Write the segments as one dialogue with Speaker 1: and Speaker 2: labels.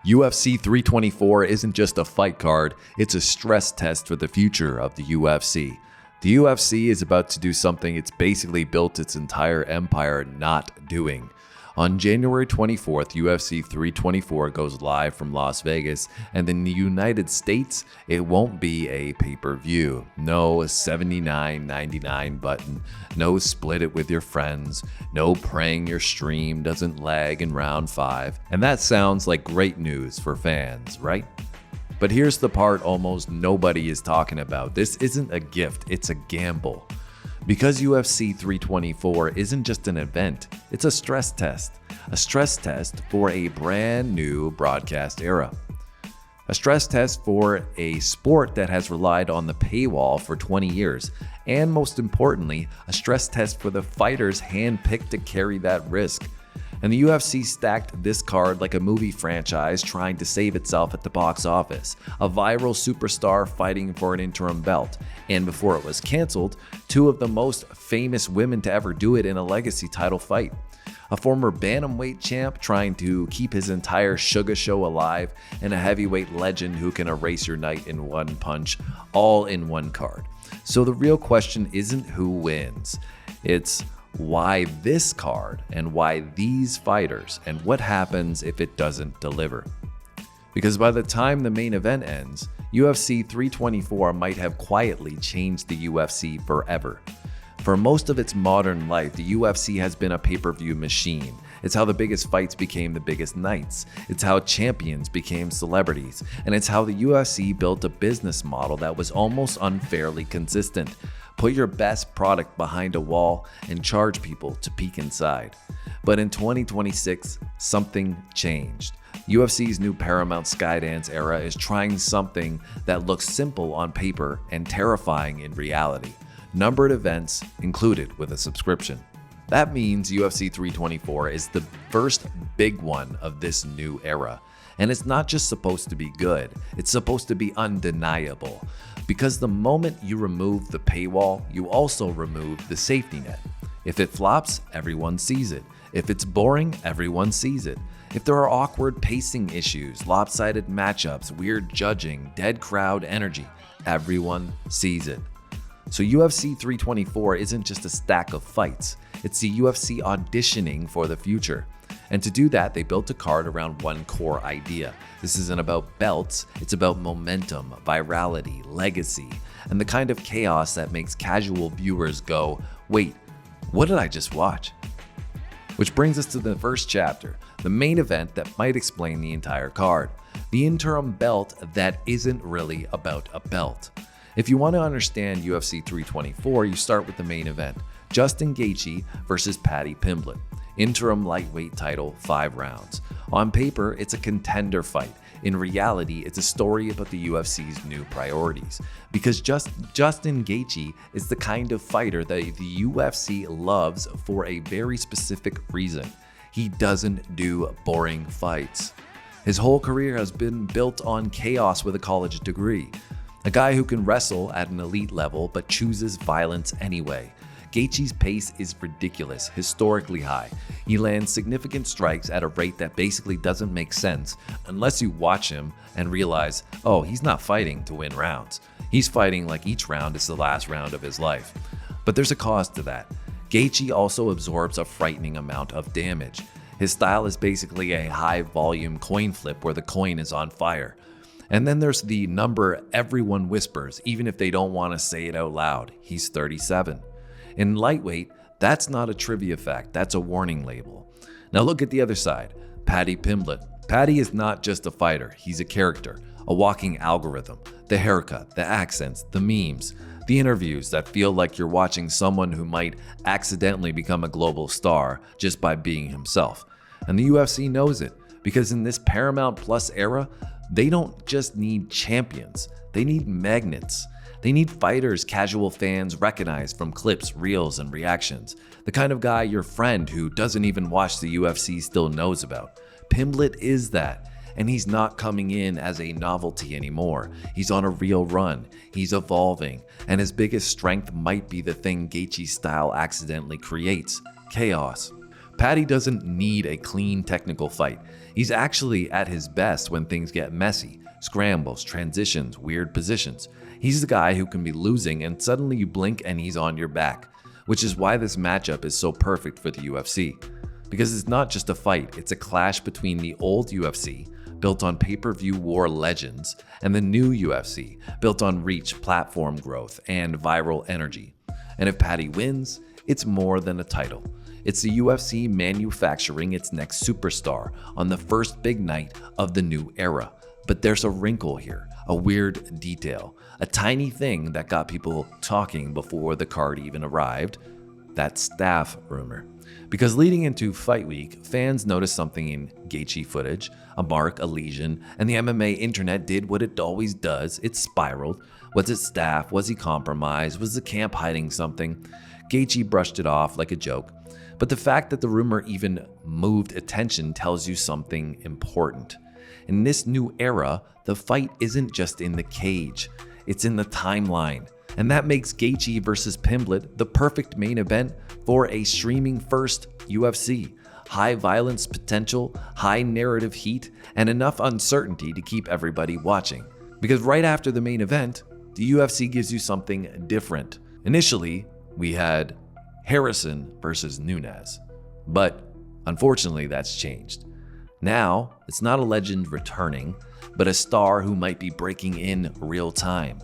Speaker 1: UFC 324 isn't just a fight card, it's a stress test for the future of the UFC. The UFC is about to do something it's basically built its entire empire not doing. On January 24th, UFC 324 goes live from Las Vegas, and in the United States, it won't be a pay-per-view. No $79.99 button, no split it with your friends, no praying your stream doesn't lag in round 5. And that sounds like great news for fans, right? But here's the part almost nobody is talking about. This isn't a gift, it's a gamble. Because UFC 324 isn't just an event, it's a stress test. A stress test for a brand new broadcast era. A stress test for a sport that has relied on the paywall for 20 years. And most importantly, a stress test for the fighters handpicked to carry that risk. And the UFC stacked this card like a movie franchise trying to save itself at the box office. A viral superstar fighting for an interim belt. And before it was canceled, two of the most famous women to ever do it in a legacy title fight. A former bantamweight champ trying to keep his entire Sugar Show alive, and a heavyweight legend who can erase your night in one punch, all in one card. So the real question isn't who wins, it's why this card and why these fighters and what happens if it doesn't deliver. Because by the time the main event ends, UFC 324 might have quietly changed the UFC forever. For most of its modern life, the UFC has been a pay-per-view machine. It's how the biggest fights became the biggest nights. It's how champions became celebrities. And it's how the UFC built a business model that was almost unfairly consistent. Put your best product behind a wall and charge people to peek inside. But in 2026, something changed. UFC's new Paramount Skydance era is trying something that looks simple on paper and terrifying in reality. Numbered events included with a subscription. That means UFC 324 is the first big one of this new era. And it's not just supposed to be good, it's supposed to be undeniable. Because the moment you remove the paywall, you also remove the safety net. If it flops, everyone sees it. If it's boring, everyone sees it. If there are awkward pacing issues, lopsided matchups, weird judging, dead crowd energy, everyone sees it. So UFC 324 isn't just a stack of fights, it's the UFC auditioning for the future. And to do that, they built a card around one core idea. This isn't about belts, it's about momentum, virality, legacy, and the kind of chaos that makes casual viewers go, wait, what did I just watch? Which brings us to the first chapter, the main event that might explain the entire card. The interim belt that isn't really about a belt. If you want to understand UFC 324, you start with the main event, Justin Gaethje versus Paddy Pimblett. Interim lightweight title, 5 rounds. On paper, it's a contender fight. In reality, it's a story about the UFC's new priorities. Because Justin Gaethje is the kind of fighter that the UFC loves for a very specific reason. He doesn't do boring fights. His whole career has been built on chaos with a college degree. A guy who can wrestle at an elite level but chooses violence anyway. Gaethje's pace is ridiculous, historically high. He lands significant strikes at a rate that basically doesn't make sense unless you watch him and realize, oh, he's not fighting to win rounds. He's fighting like each round is the last round of his life. But there's a cost to that. Gaethje also absorbs a frightening amount of damage. His style is basically a high-volume coin flip where the coin is on fire. And then there's the number everyone whispers, even if they don't want to say it out loud. He's 37. In lightweight, that's not a trivia fact, that's a warning label. Now look at the other side, Paddy Pimblett. Paddy is not just a fighter, he's a character, a walking algorithm. The haircut, the accents, the memes, the interviews that feel like you're watching someone who might accidentally become a global star just by being himself. And the UFC knows it, because in this Paramount Plus era, they don't just need champions, they need magnets. They need fighters casual fans recognize from clips, reels, and reactions. The kind of guy your friend who doesn't even watch the UFC still knows about. Pimblett is that, and he's not coming in as a novelty anymore. He's on a real run, he's evolving, and his biggest strength might be the thing Gaethje's style accidentally creates, chaos. Paddy doesn't need a clean technical fight. He's actually at his best when things get messy, scrambles, transitions, weird positions. He's the guy who can be losing and suddenly you blink and he's on your back, which is why this matchup is so perfect for the UFC. Because it's not just a fight, it's a clash between the old UFC, built on pay-per-view war legends, and the new UFC, built on reach, platform growth, and viral energy. And if Paddy wins, it's more than a title. It's the UFC manufacturing its next superstar on the first big night of the new era. But there's a wrinkle here, a weird detail, a tiny thing that got people talking before the card even arrived, that staph rumor. Because leading into fight week, fans noticed something in Gaethje footage, a mark, a lesion, and the MMA internet did what it always does, it spiraled. Was it staph? Was he compromised? Was the camp hiding something? Gaethje brushed it off like a joke. But the fact that the rumor even moved attention tells you something important. In this new era, the fight isn't just in the cage, it's in the timeline. And that makes Gaethje versus Pimblett the perfect main event for a streaming first UFC. High violence potential, high narrative heat, and enough uncertainty to keep everybody watching. Because right after the main event, the UFC gives you something different. Initially, we had Harrison versus Nunes, but unfortunately that's changed. Now, it's not a legend returning, but a star who might be breaking in real time.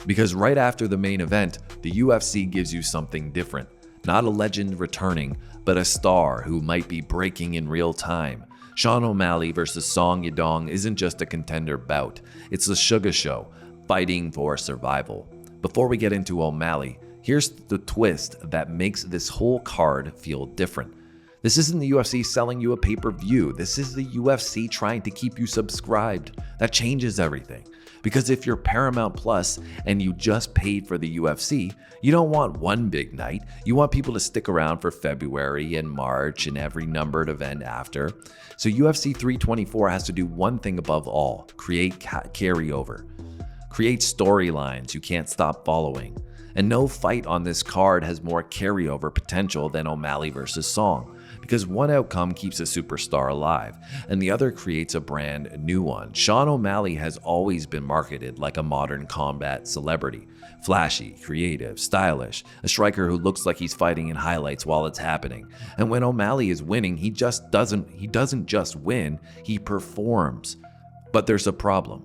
Speaker 1: Because right after the main event, the UFC gives you something different. Not a legend returning, but a star who might be breaking in real time. Sean O'Malley versus Song Yadong isn't just a contender bout, it's the Sugar Show, fighting for survival. Before we get into O'Malley, here's the twist that makes this whole card feel different. This isn't the UFC selling you a pay-per-view. This is the UFC trying to keep you subscribed. That changes everything. Because if you're Paramount Plus and you just paid for the UFC, you don't want one big night. You want people to stick around for February and March and every numbered event after. So UFC 324 has to do one thing above all: create carryover. Create storylines you can't stop following. And no fight on this card has more carryover potential than O'Malley versus Song, because one outcome keeps a superstar alive, and the other creates a brand new one. Sean O'Malley has always been marketed like a modern combat celebrity. Flashy, creative, stylish, a striker who looks like he's fighting in highlights while it's happening. And when O'Malley is winning, he doesn't just win, he performs. But there's a problem.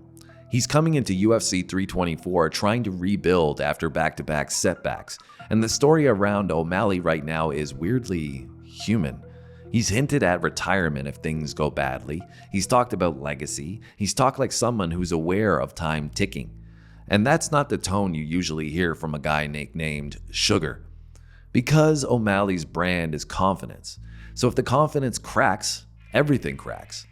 Speaker 1: He's coming into UFC 324 trying to rebuild after back-to-back setbacks, and the story around O'Malley right now is weirdly human. He's hinted at retirement if things go badly. He's talked about legacy. He's talked like someone who's aware of time ticking. And that's not the tone you usually hear from a guy nicknamed Sugar. Because O'Malley's brand is confidence. So if the confidence cracks, everything cracks.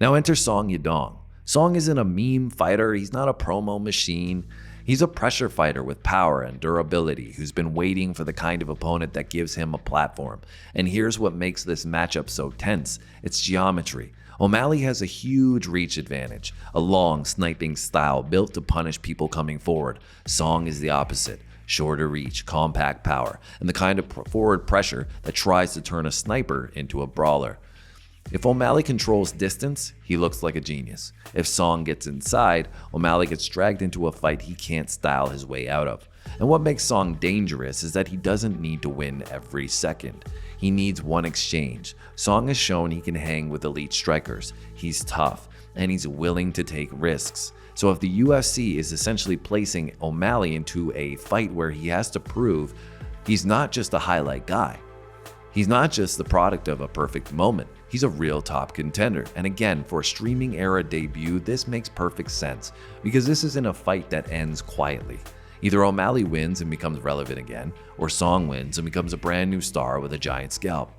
Speaker 1: Now enter Song Yadong. Song isn't a meme fighter. He's not a promo machine. He's a pressure fighter with power and durability who's been waiting for the kind of opponent that gives him a platform. And here's what makes this matchup so tense. It's geometry. O'Malley has a huge reach advantage, a long sniping style built to punish people coming forward. Song is the opposite. Shorter reach, compact power, and the kind of forward pressure that tries to turn a sniper into a brawler. If O'Malley controls distance, he looks like a genius. If Song gets inside, O'Malley gets dragged into a fight he can't style his way out of. And what makes Song dangerous is that he doesn't need to win every second. He needs one exchange. Song has shown he can hang with elite strikers. He's tough, and he's willing to take risks. So if the UFC is essentially placing O'Malley into a fight where he has to prove he's not just a highlight guy, he's not just the product of a perfect moment, he's a real top contender. And again, for a streaming era debut, this makes perfect sense because this isn't a fight that ends quietly. Either O'Malley wins and becomes relevant again, or Song wins and becomes a brand new star with a giant scalp.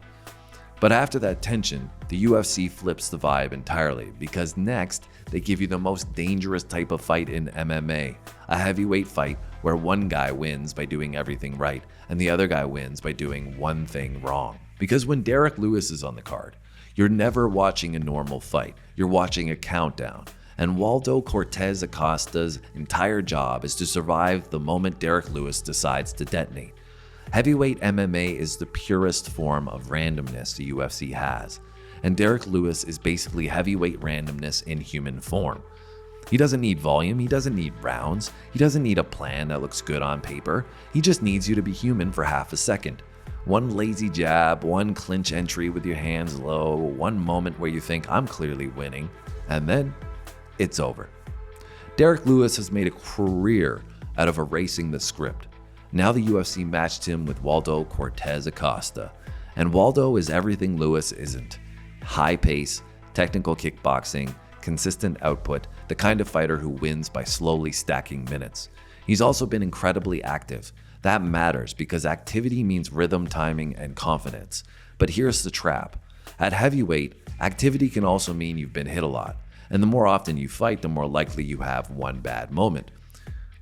Speaker 1: But after that tension, the UFC flips the vibe entirely because next, they give you the most dangerous type of fight in MMA, a heavyweight fight where one guy wins by doing everything right and the other guy wins by doing one thing wrong. Because when Derek Lewis is on the card, you're never watching a normal fight, you're watching a countdown. And Waldo Cortes-Acosta's entire job is to survive the moment Derek Lewis decides to detonate. Heavyweight MMA is the purest form of randomness the UFC has. and Derek Lewis is basically heavyweight randomness in human form. He doesn't need volume, he doesn't need rounds, he doesn't need a plan that looks good on paper, he just needs you to be human for half a second. One lazy jab, one clinch entry with your hands low, one moment where you think, I'm clearly winning, and then it's over. Derek Lewis has made a career out of erasing the script. Now the UFC matched him with Waldo Cortes-Acosta, and Waldo is everything Lewis isn't. High pace, technical kickboxing, consistent output, the kind of fighter who wins by slowly stacking minutes. He's also been incredibly active. That matters because activity means rhythm, timing, and confidence. But here's the trap. At heavyweight, activity can also mean you've been hit a lot. And the more often you fight, the more likely you have one bad moment.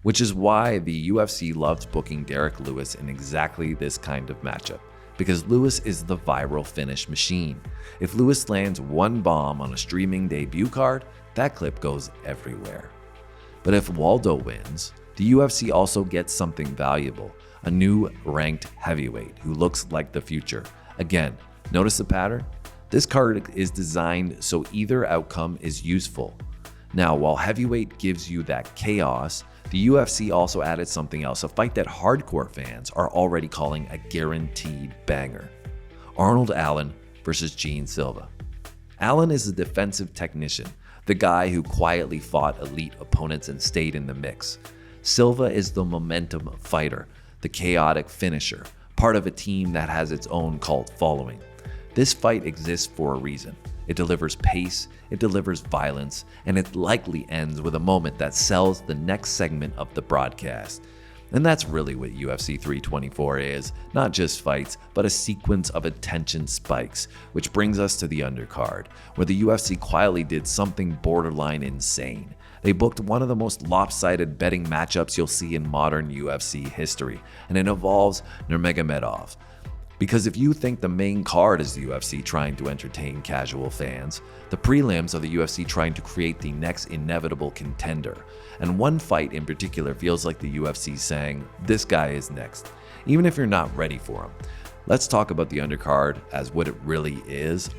Speaker 1: Which is why the UFC loves booking Derek Lewis in exactly this kind of matchup. Because Lewis is the viral finish machine. If Lewis lands one bomb on a streaming debut card, that clip goes everywhere. But if Waldo wins, the UFC also gets something valuable, a new ranked heavyweight who looks like the future. Again, notice the pattern? This card is designed so either outcome is useful. Now, while heavyweight gives you that chaos, the UFC also added something else, a fight that hardcore fans are already calling a guaranteed banger. Arnold Allen versus Gene Silva. Allen is a defensive technician, the guy who quietly fought elite opponents and stayed in the mix. Silva is the momentum fighter, the chaotic finisher, part of a team that has its own cult following. This fight exists for a reason. It delivers pace, it delivers violence, and it likely ends with a moment that sells the next segment of the broadcast. And that's really what UFC 324 is, not just fights, but a sequence of attention spikes, which brings us to the undercard, where the UFC quietly did something borderline insane. They booked one of the most lopsided betting matchups you'll see in modern UFC history, and it involves Nurmagomedov. Because if you think the main card is the UFC trying to entertain casual fans, the prelims are the UFC trying to create the next inevitable contender. And one fight in particular feels like the UFC saying, this guy is next, even if you're not ready for him. Let's talk about the undercard as what it really is,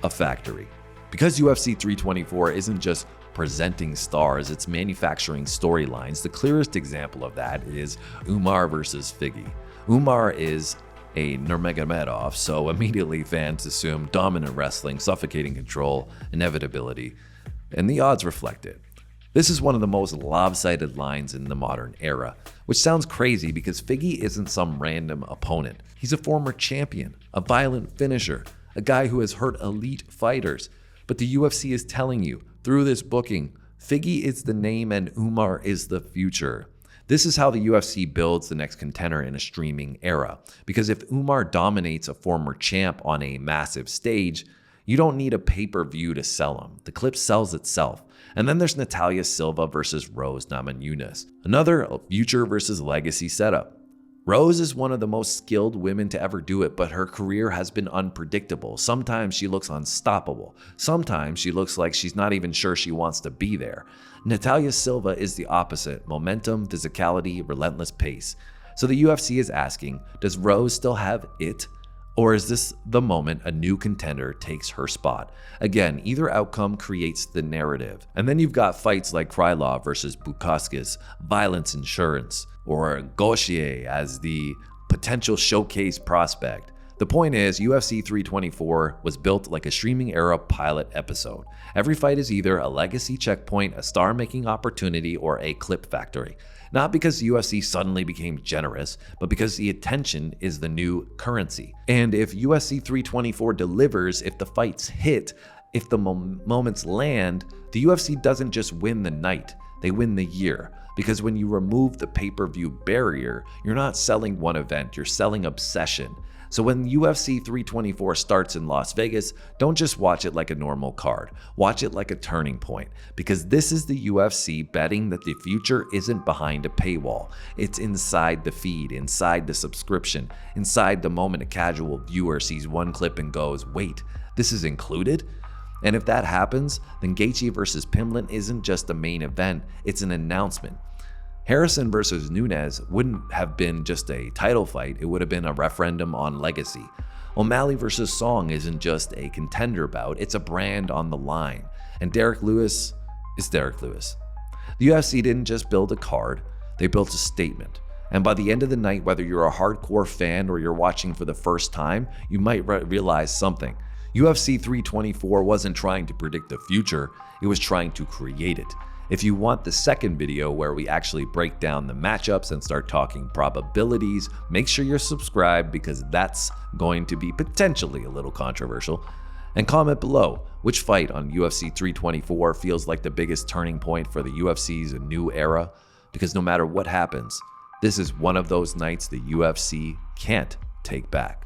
Speaker 1: a factory. Because UFC 324 isn't just presenting stars, it's manufacturing storylines. The clearest example of that is Umar versus Figgy. Umar is a Nurmagomedov, so immediately fans assume dominant wrestling, suffocating control, inevitability, and the odds reflect it. This is one of the most lopsided lines in the modern era, which sounds crazy because Figgy isn't some random opponent. He's a former champion, a violent finisher, a guy who has hurt elite fighters. But the UFC is telling you, through this booking, Figgy is the name and Umar is the future. This is how the UFC builds the next contender in a streaming era. Because if Umar dominates a former champ on a massive stage, you don't need a pay-per-view to sell him. The clip sells itself. And then there's Natalia Silva versus Rose Namajunas, another future versus legacy setup. Rose is one of the most skilled women to ever do it, but her career has been unpredictable. Sometimes she looks unstoppable. Sometimes she looks like she's not even sure she wants to be there. Natalia Silva is the opposite: momentum, physicality, relentless pace. So the UFC is asking, does Rose still have it? Or is this the moment a new contender takes her spot? Again, either outcome creates the narrative. And then you've got fights like Krylov versus Bukauskas, violence insurance, or Gaethje as the potential showcase prospect. The point is, UFC 324 was built like a streaming era pilot episode. Every fight is either a legacy checkpoint, a star-making opportunity, or a clip factory. Not because the UFC suddenly became generous, but because the attention is the new currency. And if UFC 324 delivers, if the fights hit, if the moments land, the UFC doesn't just win the night, they win the year. Because when you remove the pay-per-view barrier, you're not selling one event, you're selling obsession. So when UFC 324 starts in Las Vegas, don't just watch it like a normal card. Watch it like a turning point, because this is the UFC betting that the future isn't behind a paywall. It's inside the feed, inside the subscription, inside the moment a casual viewer sees one clip and goes, wait, this is included? And if that happens, then Gaethje versus Pimblett isn't just a main event, it's an announcement. Harrison versus Nunes wouldn't have been just a title fight, it would have been a referendum on legacy. O'Malley versus Song isn't just a contender bout, it's a brand on the line. And Derek Lewis is Derek Lewis. The UFC didn't just build a card, they built a statement. And by the end of the night, whether you're a hardcore fan or you're watching for the first time, you might realize something. UFC 324 wasn't trying to predict the future, it was trying to create it. If you want the second video where we actually break down the matchups and start talking probabilities, make sure you're subscribed because that's going to be potentially a little controversial. And comment below which fight on UFC 324 feels like the biggest turning point for the UFC's new era, because no matter what happens, this is one of those nights the UFC can't take back.